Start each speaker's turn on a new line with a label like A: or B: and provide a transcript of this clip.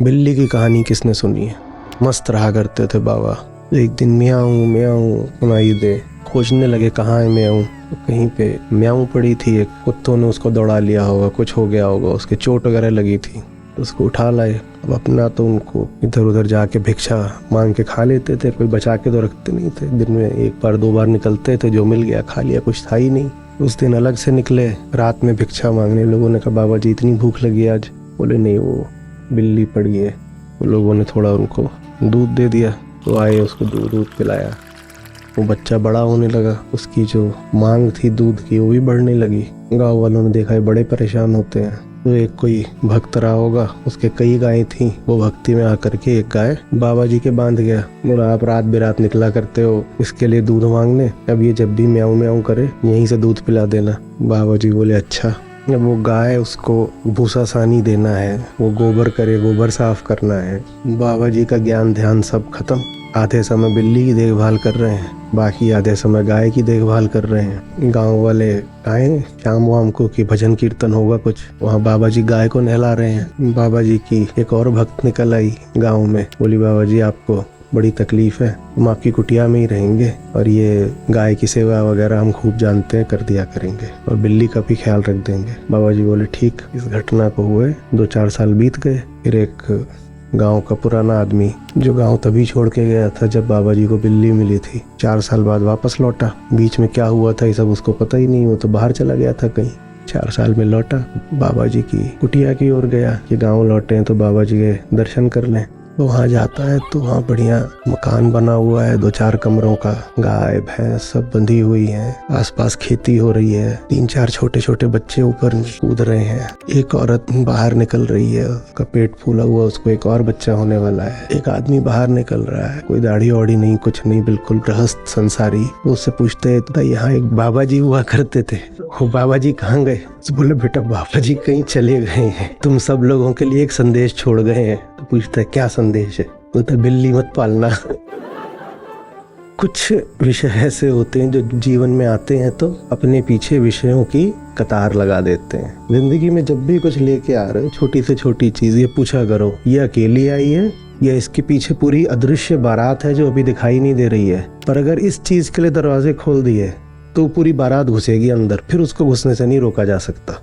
A: बिल्ली की कहानी किसने सुनी है। मस्त रहा करते थे बाबा। एक दिन म्याऊं म्याऊं सुनाई दे, खोजने लगे कहाँ है म्याऊं। तो कहीं पे म्याऊं पड़ी थी, एक कुत्तों ने उसको दौड़ा लिया होगा, कुछ हो गया होगा, उसके चोट वगैरह लगी थी तो उसको उठा लाए। अब अपना तो उनको इधर उधर जाके भिक्षा मांग के खा लेते थे, कोई बचा के तो रखते नहीं थे। दिन में एक बार दो बार निकलते थे, जो मिल गया खा लिया, कुछ था ही नहीं। उस दिन अलग से निकले रात में भिक्षा मांगने। लोगों ने कहा बाबा जी इतनी भूख लगी आज। बोले नहीं, वो बिल्ली पड़ी है। तो लोगों ने थोड़ा उनको दूध दे दिया, तो आए उसको दूध पिलाया। वो बच्चा बड़ा होने लगा, उसकी जो मांग थी दूध की वो भी बढ़ने लगी। गांव वालों ने देखा है बड़े परेशान होते हैं। तो एक कोई भक्त रहा होगा, उसके कई गायें थी, वो भक्ति में आकर के एक गाय बाबा जी के बांध गया। बोला आप रात बेरात निकला करते हो इसके लिए दूध मांगने, अब ये जब भी म्याऊं म्याऊं करे यहीं से दूध पिला देना। बाबा जी बोले अच्छा। जब वो गाय उसको भूसा सानी देना है, वो गोबर करे, गोबर साफ करना है। बाबा जी का ज्ञान ध्यान सब खत्म। आधे समय बिल्ली की देखभाल कर रहे हैं, बाकी आधे समय गाय की देखभाल कर रहे हैं। गांव वाले आए शाम वाम को कि भजन कीर्तन होगा कुछ, वहाँ बाबा जी गाय को नहला रहे हैं। बाबा जी की एक और भक्त निकल आई गाँव में, बोली बाबा जी आपको बड़ी तकलीफ है, हम आपकी कुटिया में ही रहेंगे और ये गाय की सेवा वगैरह हम खूब जानते हैं, कर दिया करेंगे और बिल्ली का भी ख्याल रख देंगे। बाबा जी बोले ठीक। इस घटना को हुए 2-4 साल बीत गए। फिर एक गांव का पुराना आदमी जो गांव तभी छोड़ के गया था जब बाबा जी को बिल्ली मिली थी, 4 साल बाद वापस लौटा। बीच में क्या हुआ था ये सब उसको पता ही नहीं, वो तो बाहर चला गया था कहीं। 4 साल में लौटा, बाबा जी की कुटिया की ओर गया कि गाँव लौटे हैं तो बाबा जी के दर्शन कर लें। तो वहाँ जाता है तो वहाँ बढ़िया मकान बना हुआ है, 2-4 कमरों का, गाय भैंस सब बंधी हुई हैं, आसपास खेती हो रही है, 3-4 छोटे छोटे बच्चे ऊपर कूद रहे हैं। एक औरत बाहर निकल रही है, उसका पेट फूला हुआ, उसको एक और बच्चा होने वाला है। एक आदमी बाहर निकल रहा है, कोई दाढ़ी वाड़ी नहीं, कुछ नहीं, बिल्कुल गृहस्थ संसारी। तो उससे पूछते हैं यहाँ एक बाबा जी हुआ करते थे, वो बाबा जी कहाँ गए? तो बोले बेटा बाबा जी कहीं चले गए हैं, तुम सब लोगों के लिए एक संदेश छोड़ गए हैं। तो पूछता है क्या संदेश है? बोलता बिल्ली मत पालना। कुछ विषय ऐसे होते हैं जो जीवन में आते हैं तो अपने पीछे विषयों की कतार लगा देते हैं। जिंदगी में जब भी कुछ लेके आ रहे हो, छोटी से छोटी चीज ये पूछा करो, ये अकेली आई है या इसके पीछे पूरी अदृश्य बारात है जो अभी दिखाई नहीं दे रही है। पर अगर इस चीज के लिए दरवाजे खोल दिए तो पूरी बारात घुसेगी अंदर, फिर उसको घुसने से नहीं रोका जा सकता।